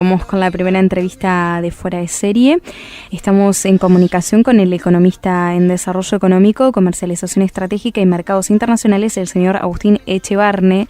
Vamos con la primera entrevista de Fuera de Serie. Estamos en comunicación con el economista en Desarrollo Económico, Comercialización Estratégica y Mercados Internacionales, el señor Agustín Echevarne,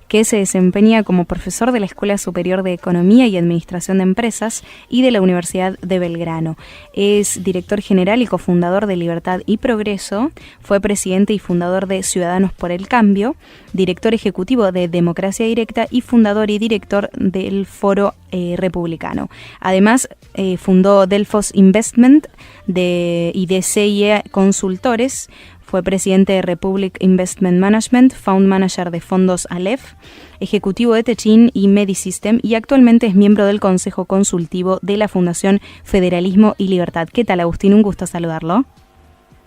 que se desempeña como profesor de la Escuela Superior de Economía y Administración de Empresas y de la Universidad de Belgrano. Es director general y cofundador de Libertad y Progreso, fue presidente y fundador de Ciudadanos por el Cambio, director ejecutivo de Democracia Directa y fundador y director del Foro Republicano. Además, fundó Delfos Investment y DCIE Consultores. Fue presidente de Republic Investment Management, Fund Manager de fondos Aleph, ejecutivo de Techin y Medisystem y actualmente es miembro del Consejo Consultivo de la Fundación Federalismo y Libertad. ¿Qué tal, Agustín? Un gusto saludarlo.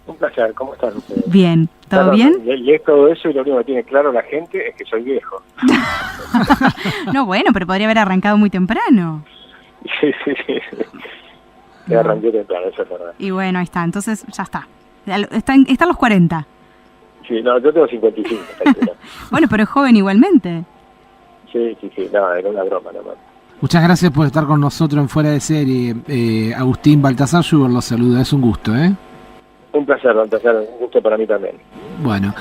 Un placer, ¿cómo están ustedes? Bien, ¿todo bien? Lees todo eso y lo único que tiene claro la gente es que soy viejo. No, bueno, pero podría haber arrancado muy temprano. Sí. Me arranqué temprano, eso es verdad. Y bueno, ahí está, entonces ya está. Están los 40. Sí, no, yo tengo 55. Bueno, pero es joven igualmente. Sí, no, era una broma nomás. Muchas gracias por estar con nosotros en Fuera de Serie. Agustín Baltasar Schubert los saluda, es un gusto, Un placer, Baltasar, un gusto para mí también. Bueno,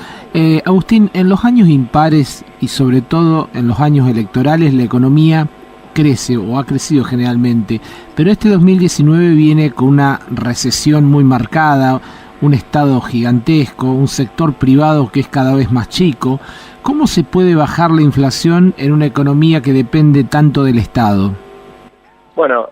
Agustín, en los años impares y sobre todo en los años electorales la economía crece o ha crecido generalmente, pero este 2019 viene con una recesión muy marcada, un Estado gigantesco, un sector privado que es cada vez más chico. ¿Cómo se puede bajar la inflación en una economía que depende tanto del Estado? Bueno,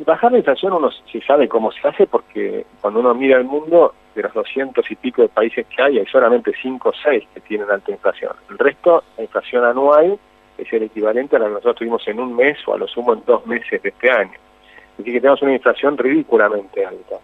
bajar la inflación uno sí sabe cómo se hace porque cuando uno mira el mundo, de los 200 y pico de países que hay solamente 5 o 6 que tienen alta inflación. El resto, la inflación anual es el equivalente a la que nosotros tuvimos en un mes o a lo sumo en 2 meses de este año. Así que tenemos una inflación ridículamente alta.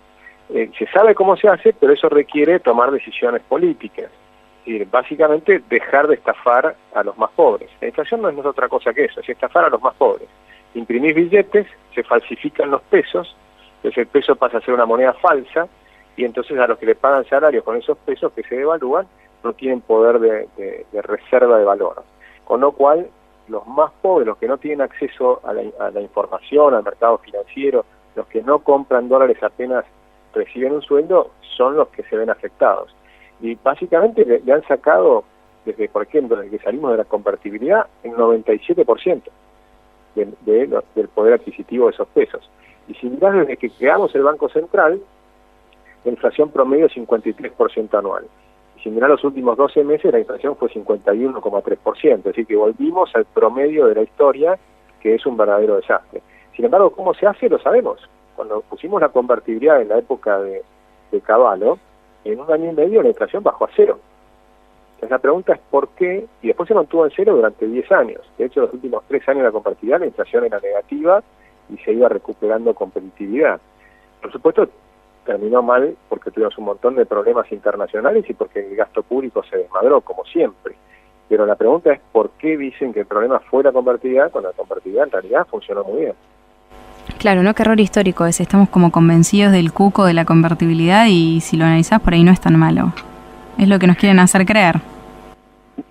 Se sabe cómo se hace, pero eso requiere tomar decisiones políticas. Es decir, básicamente dejar de estafar a los más pobres. La inflación no es otra cosa que eso, es estafar a los más pobres. Imprimís billetes, se falsifican los pesos, entonces el peso pasa a ser una moneda falsa, y entonces a los que le pagan salarios con esos pesos que se devalúan, no tienen poder de reserva de valor. Con lo cual, los más pobres, los que no tienen acceso a la información, al mercado financiero, los que no compran dólares apenas reciben un sueldo, son los que se ven afectados. Y básicamente le han sacado, por ejemplo, desde que salimos de la convertibilidad, el 97% del poder adquisitivo de esos pesos. Y si mirás desde que creamos el Banco Central, la inflación promedio es 53% anual. Y si mirás los últimos 12 meses, la inflación fue 51,3%. Es decir, que volvimos al promedio de la historia, que es un verdadero desastre. Sin embargo, ¿cómo se hace? Lo sabemos. Cuando pusimos la convertibilidad en la época de Cavallo, en un año y medio la inflación bajó a 0. Entonces la pregunta es ¿por qué? Y después se mantuvo en 0 durante 10 años. De hecho, los últimos 3 años de la convertibilidad la inflación era negativa y se iba recuperando competitividad. Por supuesto, terminó mal porque tuvimos un montón de problemas internacionales y porque el gasto público se desmadró, como siempre. Pero la pregunta es ¿por qué dicen que el problema fue la convertibilidad cuando la convertibilidad en realidad funcionó muy bien? Claro, ¿no? Qué error histórico es. Estamos como convencidos del cuco de la convertibilidad y si lo analizás por ahí no es tan malo. Es lo que nos quieren hacer creer.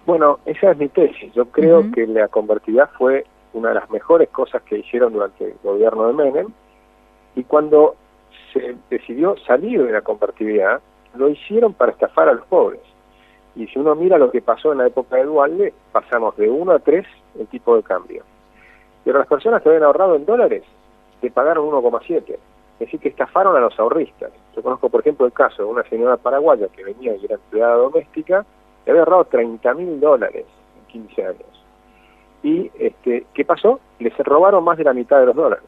Bueno, esa es mi tesis. Yo creo que la convertibilidad fue una de las mejores cosas que hicieron durante el gobierno de Menem, y cuando se decidió salir de la convertibilidad, lo hicieron para estafar a los pobres. Y si uno mira lo que pasó en la época de Duhalde, pasamos de 1 a 3 el tipo de cambio. Pero las personas que habían ahorrado en dólares te pagaron 1,7. Es decir, que estafaron a los ahorristas. Yo conozco, por ejemplo, el caso de una señora paraguaya que venía y era empleada doméstica, y había ahorrado $30.000 en 15 años. Y, ¿qué pasó? Les robaron más de la mitad de los dólares.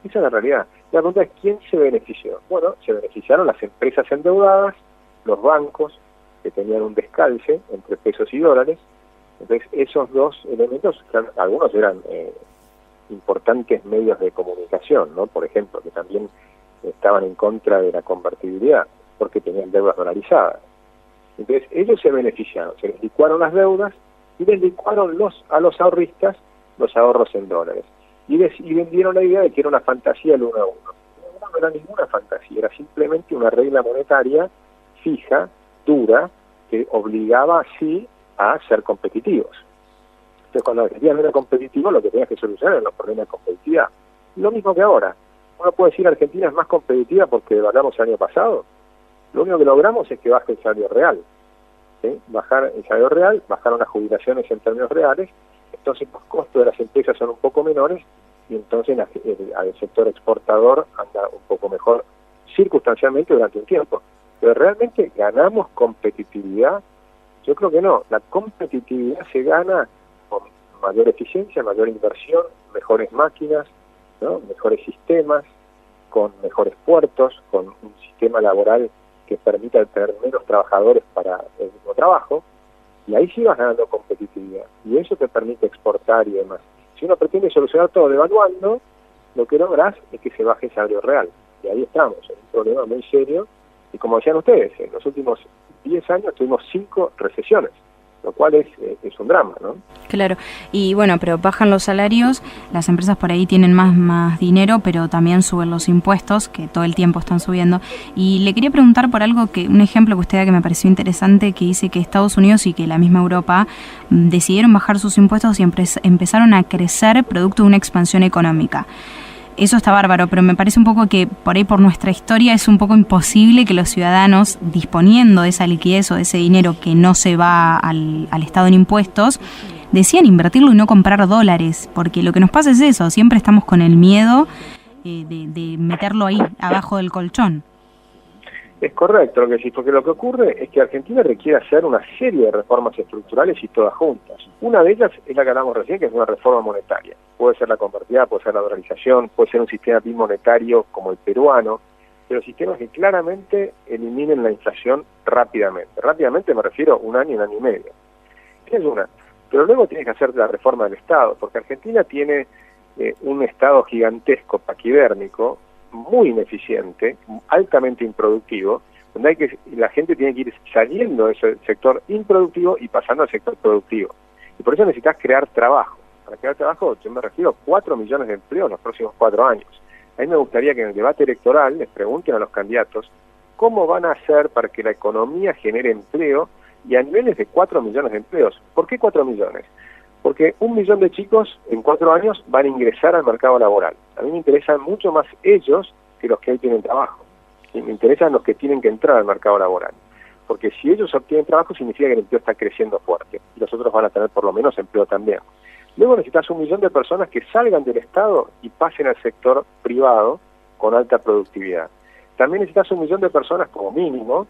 Esa es la realidad. La pregunta es, ¿quién se benefició? Bueno, se beneficiaron las empresas endeudadas, los bancos, que tenían un descalce entre pesos y dólares. Entonces, esos dos elementos, algunos eran importantes medios de comunicación, ¿no? Por ejemplo, que también estaban en contra de la convertibilidad, porque tenían deudas dolarizadas. Entonces, ellos se beneficiaron, se les licuaron las deudas y les licuaron a los ahorristas los ahorros en dólares. Y vendieron la idea de que era una fantasía el 1 a 1. No era ninguna fantasía, era simplemente una regla monetaria fija, dura, que obligaba así a ser competitivos. Entonces, cuando la Argentina no era competitivo, lo que tenías que solucionar eran los problemas de competitividad. lo mismo que ahora. Uno puede decir Argentina es más competitiva porque devaluamos el año pasado. Lo único que logramos es que baje el salario real. ¿Sí? Bajar el salario real, bajaron las jubilaciones en términos reales, entonces los costos de las empresas son un poco menores y entonces el sector exportador anda un poco mejor circunstancialmente durante un tiempo. Pero realmente ganamos competitividad. Yo creo que no. La competitividad se gana con mayor eficiencia, mayor inversión, mejores máquinas, ¿no? Mejores sistemas, con mejores puertos, con un sistema laboral que permita tener menos trabajadores para el mismo trabajo, y ahí sí vas ganando competitividad, y eso te permite exportar y demás. Si uno pretende solucionar todo devaluando, lo que logras es que se baje el salario real, y ahí estamos, en un problema muy serio, y como decían ustedes, en los últimos 10 años tuvimos 5 recesiones, lo cual es un drama, ¿no? Claro, y bueno, pero bajan los salarios, las empresas por ahí tienen más dinero, pero también suben los impuestos, que todo el tiempo están subiendo. Y le quería preguntar por algo, un ejemplo que usted da que me pareció interesante, que dice que Estados Unidos y que la misma Europa decidieron bajar sus impuestos y empezaron a crecer producto de una expansión económica. Eso está bárbaro, pero me parece un poco que por ahí por nuestra historia es un poco imposible que los ciudadanos, disponiendo de esa liquidez o de ese dinero que no se va al Estado en impuestos, decían invertirlo y no comprar dólares, porque lo que nos pasa es eso, siempre estamos con el miedo de meterlo ahí, abajo del colchón. Es correcto lo que decís, porque lo que ocurre es que Argentina requiere hacer una serie de reformas estructurales y todas juntas. Una de ellas es la que hablamos recién, que es una reforma monetaria. Puede ser la convertida, puede ser la dolarización, puede ser un sistema bimonetario como el peruano, pero sistemas que claramente eliminen la inflación rápidamente. Rápidamente me refiero a un año y medio. Esa es una. Pero luego tienes que hacer la reforma del Estado, porque Argentina tiene un Estado gigantesco, paquidérmico, muy ineficiente, altamente improductivo, donde la gente tiene que ir saliendo de ese sector improductivo y pasando al sector productivo. Y por eso necesitas crear trabajo. Para crear trabajo, yo me refiero a 4 millones de empleos en los próximos 4 años. A mí me gustaría que en el debate electoral les pregunten a los candidatos cómo van a hacer para que la economía genere empleo y a niveles de 4 millones de empleos. ¿Por qué 4 millones? Porque 1 millón de chicos en 4 años van a ingresar al mercado laboral. A mí me interesan mucho más ellos que los que hoy tienen trabajo. ¿Sí? Me interesan los que tienen que entrar al mercado laboral. Porque si ellos obtienen trabajo significa que el empleo está creciendo fuerte. Y los otros van a tener por lo menos empleo también. Luego necesitas 1 millón de personas que salgan del Estado y pasen al sector privado con alta productividad. También necesitas 1 millón de personas como mínimo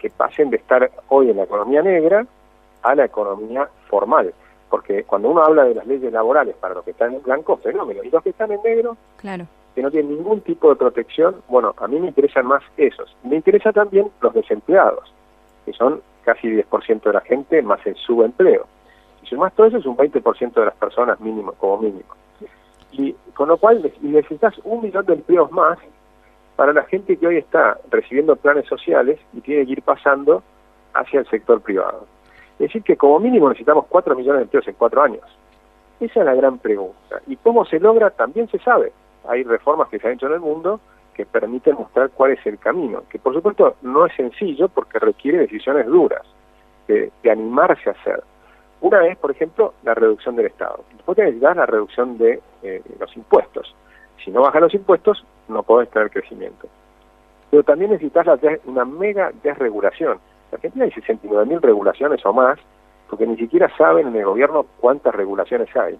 que pasen de estar hoy en la economía negra a la economía formal. Porque cuando uno habla de las leyes laborales para los que están en blanco, fenómeno. Y los que están en negro, claro, que no tienen ningún tipo de protección, bueno, a mí me interesan más esos. Me interesa también los desempleados, que son casi 10% de la gente más el subempleo. Si sumás todo eso es un 20% de las personas mínimo, como mínimo. Y con lo cual necesitas 1 millón de empleos más para la gente que hoy está recibiendo planes sociales y tiene que ir pasando hacia el sector privado. Es decir, que como mínimo necesitamos 4 millones de empleos en 4 años. Esa es la gran pregunta. ¿Y cómo se logra? También se sabe. Hay reformas que se han hecho en el mundo que permiten mostrar cuál es el camino, que por supuesto no es sencillo porque requiere decisiones duras, de animarse a hacer. Una es, por ejemplo, la reducción del Estado. Después necesitas la reducción de los impuestos. Si no bajas los impuestos, no podés tener crecimiento. Pero también necesitas una mega desregulación. En Argentina hay 69.000 regulaciones o más, porque ni siquiera saben en el gobierno cuántas regulaciones hay.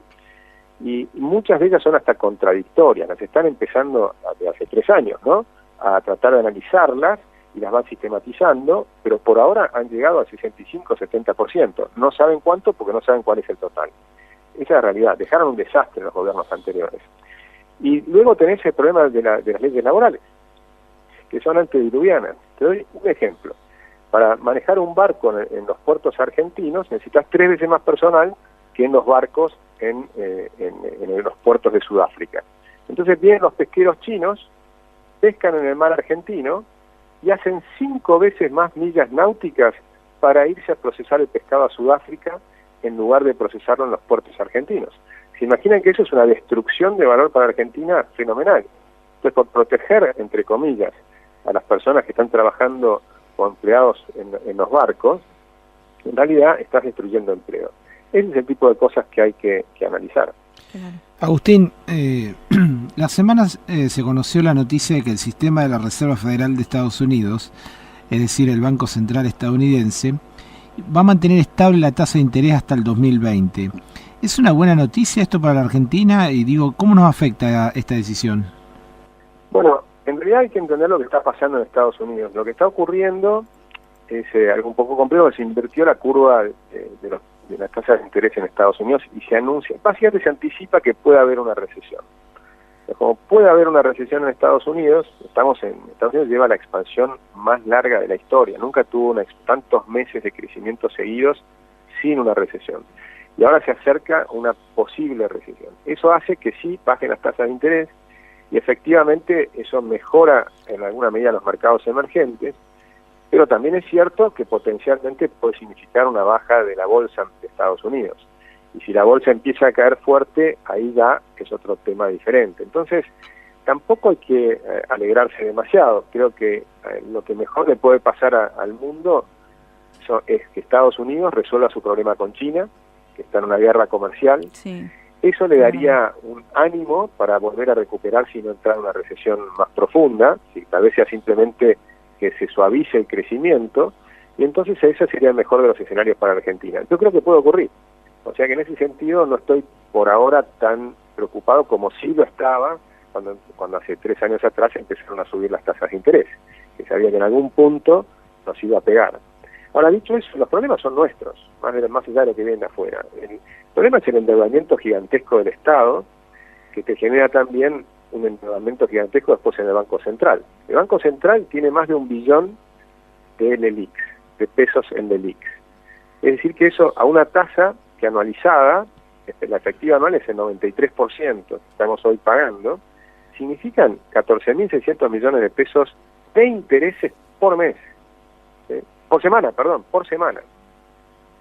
Y muchas de ellas son hasta contradictorias, las están empezando desde hace 3 años, ¿no? A tratar de analizarlas y las van sistematizando, pero por ahora han llegado al 65-70%. No saben cuánto porque no saben cuál es el total. Esa es la realidad. Dejaron un desastre en los gobiernos anteriores. Y luego tenés el problema de las leyes laborales, que son antediluvianas. Te doy un ejemplo. Para manejar un barco en los puertos argentinos necesitas 3 veces más personal que en los barcos en los puertos de Sudáfrica. Entonces vienen los pesqueros chinos, pescan en el mar argentino y hacen 5 veces más millas náuticas para irse a procesar el pescado a Sudáfrica en lugar de procesarlo en los puertos argentinos. ¿Se imaginan que eso es una destrucción de valor para Argentina fenomenal? Entonces, por proteger, entre comillas, a las personas que están trabajando o empleados en los barcos, en realidad estás destruyendo empleo. Ese es el tipo de cosas que hay que analizar. Claro. Agustín, las semanas se conoció la noticia de que el sistema de la Reserva Federal de Estados Unidos, es decir, el Banco Central estadounidense, va a mantener estable la tasa de interés hasta el 2020. ¿Es una buena noticia esto para la Argentina? Y digo, ¿cómo nos afecta esta decisión? Bueno, en realidad hay que entender lo que está pasando en Estados Unidos. Lo que está ocurriendo es algo un poco complejo. Se invirtió la curva de las tasas de interés en Estados Unidos y se anuncia, básicamente se anticipa que puede haber una recesión. Como puede haber una recesión en Estados Unidos, Estados Unidos lleva la expansión más larga de la historia. Nunca tuvo tantos meses de crecimiento seguidos sin una recesión. Y ahora se acerca una posible recesión. Eso hace que sí bajen las tasas de interés y efectivamente eso mejora en alguna medida los mercados emergentes, pero también es cierto que potencialmente puede significar una baja de la bolsa de Estados Unidos. Y si la bolsa empieza a caer fuerte, ahí ya es otro tema diferente. Entonces, tampoco hay que alegrarse demasiado. Creo que lo que mejor le puede pasar al mundo es que Estados Unidos resuelva su problema con China, que está en una guerra comercial. Sí. Eso le daría un ánimo para volver a recuperar si no entrar en una recesión más profunda, si tal vez sea simplemente que se suavice el crecimiento, y entonces ese sería el mejor de los escenarios para Argentina. Yo creo que puede ocurrir. O sea que en ese sentido no estoy por ahora tan preocupado como sí lo estaba cuando hace 3 años atrás empezaron a subir las tasas de interés, que sabía que en algún punto nos iba a pegar. Ahora, dicho eso, los problemas son nuestros, más allá de lo que viene de afuera. El problema es el endeudamiento gigantesco del Estado, que te genera también un endeudamiento gigantesco después en el Banco Central. El Banco Central tiene más de 1 billón de LELIQs, de pesos en LELIQs. Es decir, que eso a una tasa que anualizada, la efectiva anual es el 93% que estamos hoy pagando, significan 14.600 millones de pesos de intereses por mes. Por semana.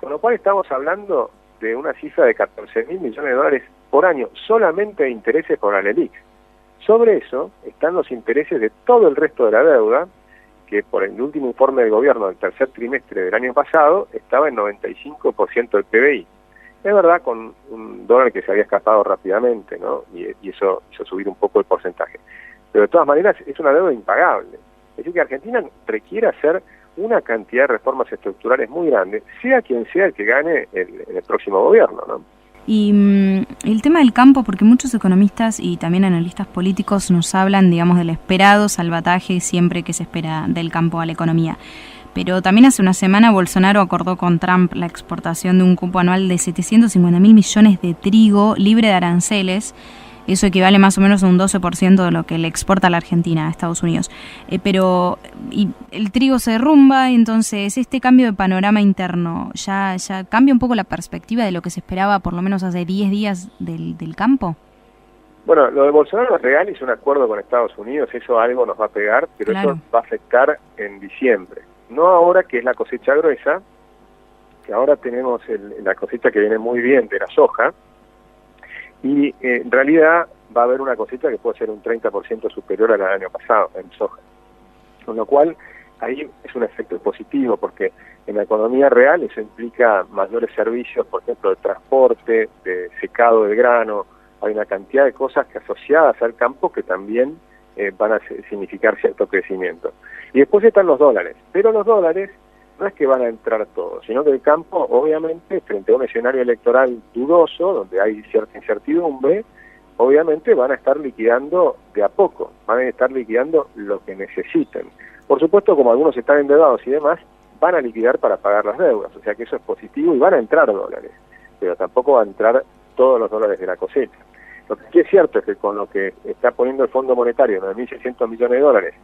Con lo cual estamos hablando de una cifra de 14.000 millones de dólares por año, solamente de intereses por la LELIQ. Sobre eso están los intereses de todo el resto de la deuda, que por el último informe del gobierno del tercer trimestre del año pasado estaba en 95% del PBI. Es verdad, con un dólar que se había escapado rápidamente, ¿no? Y eso hizo subir un poco el porcentaje. Pero de todas maneras es una deuda impagable. Es decir, que Argentina requiere hacer una cantidad de reformas estructurales muy grande, sea quien sea el que gane el próximo gobierno, ¿no? Y el tema del campo, porque muchos economistas y también analistas políticos nos hablan, digamos, del esperado salvataje siempre que se espera del campo a la economía. Pero también hace una semana Bolsonaro acordó con Trump la exportación de un cupo anual de 750.000 millones de trigo libre de aranceles. Eso equivale más o menos a un 12% de lo que le exporta la Argentina a Estados Unidos. Pero el trigo se derrumba, entonces este cambio de panorama interno ya cambia un poco la perspectiva de lo que se esperaba por lo menos hace 10 días del campo. Bueno, lo de Bolsonaro es real, hizo un acuerdo con Estados Unidos, eso algo nos va a pegar, pero claro, eso va a afectar en diciembre. No ahora que es la cosecha gruesa, que ahora tenemos la cosecha que viene muy bien de la soja, y en realidad va a haber una cosecha que puede ser un 30% superior a la del año pasado en soja. Con lo cual, ahí es un efecto positivo, porque en la economía real eso implica mayores servicios, por ejemplo, de transporte, de secado del grano. Hay una cantidad de cosas que asociadas al campo que también van a significar cierto crecimiento. Y después están los dólares, pero los dólares no es que van a entrar todos, sino que el campo, obviamente, frente a un escenario electoral dudoso, donde hay cierta incertidumbre, obviamente van a estar liquidando de a poco, van a estar liquidando lo que necesiten. Por supuesto, como algunos están endeudados y demás, van a liquidar para pagar las deudas, o sea que eso es positivo y van a entrar dólares, pero tampoco van a entrar todos los dólares de la cosecha. Lo que sí es cierto es que con lo que está poniendo el Fondo Monetario, 9.600 millones de dólares,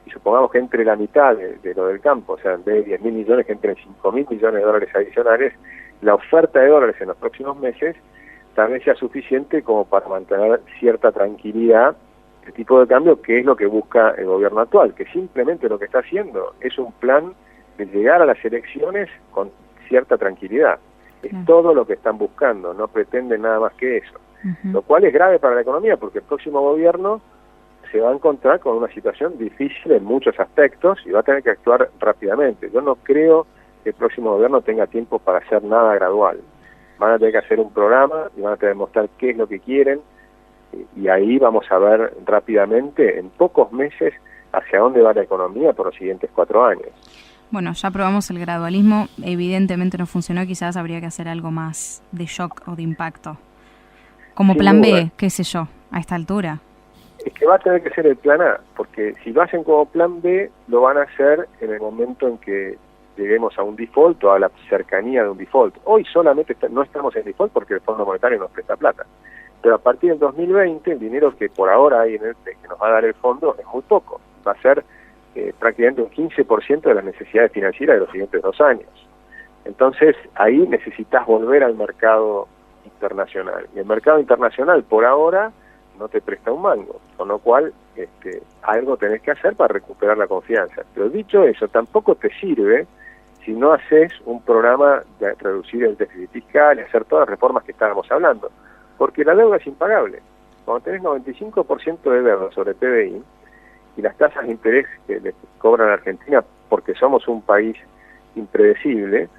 y supongamos que entre la mitad de lo del campo, o sea, en vez de 10.000 millones, que entren 5.000 millones de dólares adicionales, la oferta de dólares en los próximos meses tal vez sea suficiente como para mantener cierta tranquilidad de tipo de cambio, que es lo que busca el gobierno actual, que simplemente lo que está haciendo es un plan de llegar a las elecciones con cierta tranquilidad. Es todo lo que están buscando, no pretenden nada más que eso. Lo cual es grave para la economía, porque el próximo gobierno se va a encontrar con una situación difícil en muchos aspectos y va a tener que actuar rápidamente. Yo no creo que el próximo gobierno tenga tiempo para hacer nada gradual. van a tener que hacer un programa y van a tener que mostrar qué es lo que quieren, y ahí vamos a ver rápidamente, en pocos meses, hacia dónde va la economía por los siguientes 4 años. Bueno, ya probamos el gradualismo, evidentemente no funcionó, quizás habría que hacer algo más de shock o de impacto. Como Sin plan duda. B, qué sé yo, a esta altura. Es que va a tener que ser el plan A, porque si lo hacen como plan B, lo van a hacer en el momento en que lleguemos a un default o a la cercanía de un default. Hoy solamente no estamos en default porque el Fondo Monetario nos presta plata. Pero a partir del 2020, el dinero que por ahora hay que nos va a dar el fondo es muy poco. Va a ser prácticamente un 15% de las necesidades financieras de los siguientes 2 años. Entonces, ahí necesitas volver al mercado internacional. Y el mercado internacional, por ahora, no te presta un mango, con lo cual algo tenés que hacer para recuperar la confianza. Pero dicho eso, tampoco te sirve si no haces un programa de reducir el déficit fiscal y hacer todas las reformas que estábamos hablando, porque la deuda es impagable. Cuando tenés 95% de deuda sobre PBI y las tasas de interés que le cobran a Argentina, porque somos un país impredecible,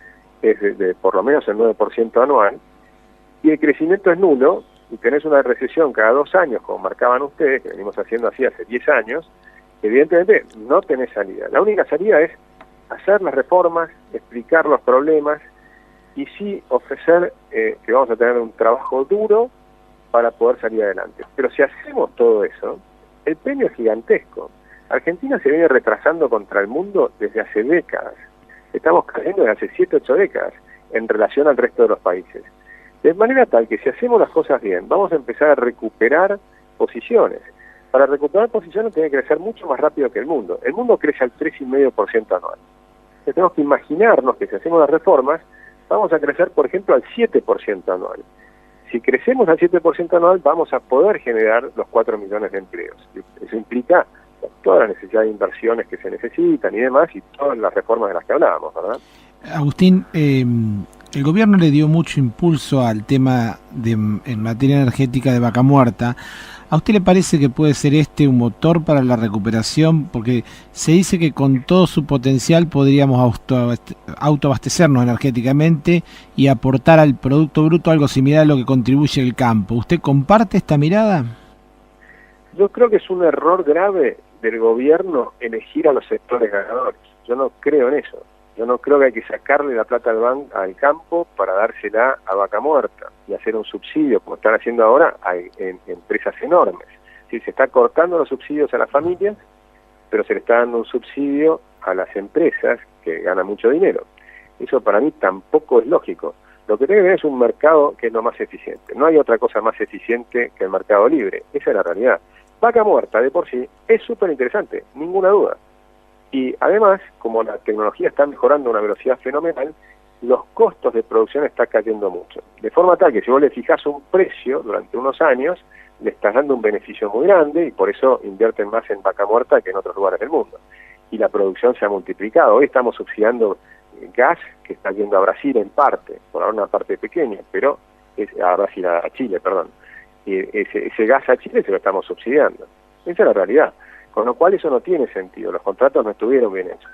es de por lo menos el 9% anual, y el crecimiento es nulo, y tenés una recesión cada 2 años, como marcaban ustedes, que venimos haciendo así hace 10 años, evidentemente no tenés salida. La única salida es hacer las reformas, explicar los problemas, y sí ofrecer que vamos a tener un trabajo duro para poder salir adelante. Pero si hacemos todo eso, el premio es gigantesco. Argentina se viene retrasando contra el mundo desde hace décadas. Estamos cayendo desde hace 7, 8 décadas en relación al resto de los países. De manera tal que si hacemos las cosas bien, vamos a empezar a recuperar posiciones. Para recuperar posiciones tiene que crecer mucho más rápido que el mundo. El mundo crece al 3,5% anual. Entonces tenemos que imaginarnos que si hacemos las reformas, vamos a crecer, por ejemplo, al 7% anual. Si crecemos al 7% anual, vamos a poder generar los 4 millones de empleos. Eso implica todas las necesidades de inversiones que se necesitan y demás, y todas las reformas de las que hablábamos, ¿verdad? Agustín, el gobierno le dio mucho impulso al tema en materia energética de Vaca Muerta. ¿A usted le parece que puede ser un motor para la recuperación? Porque se dice que con todo su potencial podríamos autoabastecernos energéticamente y aportar al Producto Bruto algo similar a lo que contribuye el campo. ¿Usted comparte esta mirada? Yo creo que es un error grave del gobierno elegir a los sectores ganadores. Yo no creo en eso. Yo no creo que hay que sacarle la plata al campo para dársela a Vaca Muerta y hacer un subsidio, como están haciendo ahora en empresas enormes. Sí, se está cortando los subsidios a las familias, pero se le está dando un subsidio a las empresas que ganan mucho dinero. Eso para mí tampoco es lógico. Lo que tiene que haber es un mercado que es lo más eficiente. No hay otra cosa más eficiente que el mercado libre. Esa es la realidad. Vaca Muerta de por sí es súper interesante, ninguna duda. Y además, como la tecnología está mejorando a una velocidad fenomenal, los costos de producción están cayendo mucho. De forma tal que si vos le fijás un precio durante unos años, le estás dando un beneficio muy grande y por eso invierten más en Vaca Muerta que en otros lugares del mundo. Y la producción se ha multiplicado. Hoy estamos subsidiando gas que está yendo a Brasil en parte, por ahora una parte pequeña, pero a Chile, perdón. Y ese gas a Chile se lo estamos subsidiando. Esa es la realidad. Con lo cual eso no tiene sentido, los contratos no estuvieron bien hechos.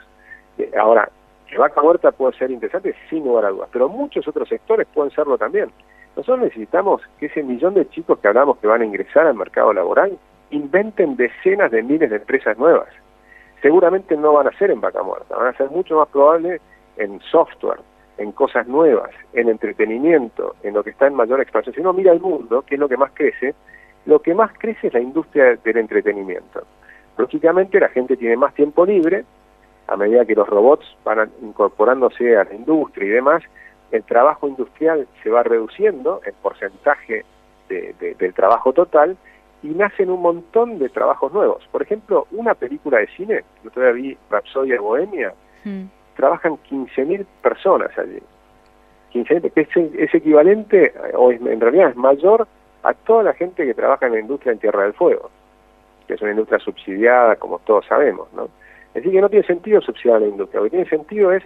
Ahora, que Vaca Muerta puede ser interesante sin lugar a dudas, pero muchos otros sectores pueden serlo también. Nosotros necesitamos que ese millón de chicos que hablamos que van a ingresar al mercado laboral inventen decenas de miles de empresas nuevas. Seguramente no van a ser en Vaca Muerta, van a ser mucho más probable en software, en cosas nuevas, en entretenimiento, en lo que está en mayor expansión. Si uno mira el mundo, que es lo que más crece es la industria del entretenimiento. Lógicamente la gente tiene más tiempo libre, a medida que los robots van incorporándose a la industria y demás, el trabajo industrial se va reduciendo, el porcentaje del trabajo total, y nacen un montón de trabajos nuevos. Por ejemplo, una película de cine, yo todavía vi Rapsodia Bohemia, trabajan 15.000 personas allí. 15.000, que es equivalente, o en realidad es mayor, a toda la gente que trabaja en la industria en Tierra del Fuego, que es una industria subsidiada, como todos sabemos, ¿no? Es decir, que no tiene sentido subsidiar la industria. Lo que tiene sentido es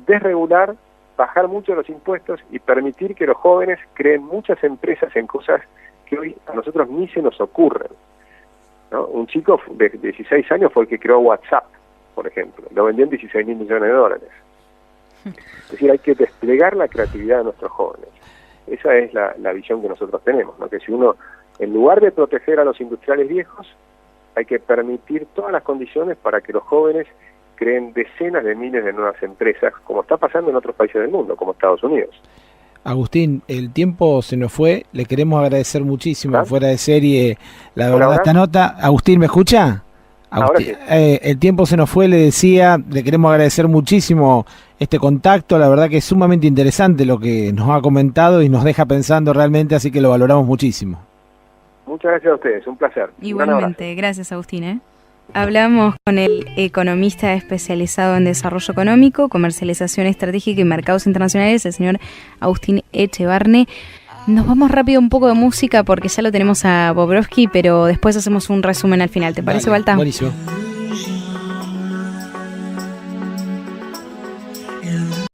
desregular, bajar mucho los impuestos y permitir que los jóvenes creen muchas empresas en cosas que hoy a nosotros ni se nos ocurren, ¿no? Un chico de 16 años fue el que creó WhatsApp, por ejemplo. Lo vendió en 16.000 millones de dólares. Es decir, hay que desplegar la creatividad de nuestros jóvenes. Esa es la visión que nosotros tenemos, ¿no? Que si uno, en lugar de proteger a los industriales viejos, hay que permitir todas las condiciones para que los jóvenes creen decenas de miles de nuevas empresas, como está pasando en otros países del mundo, como Estados Unidos. Agustín, el tiempo se nos fue, le queremos agradecer muchísimo, ¿Ah? Fuera de Serie, la ¿Hola, verdad, hola? esta nota. Agustín, ¿me escucha? Agustín, Ahora sí. el tiempo se nos fue, le decía, le queremos agradecer muchísimo este contacto, la verdad que es sumamente interesante lo que nos ha comentado y nos deja pensando realmente, así que lo valoramos muchísimo. Muchas gracias a ustedes, un placer. Igualmente, gracias Agustín. Hablamos con el economista especializado en desarrollo económico, comercialización estratégica y mercados internacionales, el señor Agustín Echevarne. Nos vamos rápido un poco de música porque ya lo tenemos a Bobrovsky, pero después hacemos un resumen al final. ¿Te parece, Dale, Balta? buenísimo.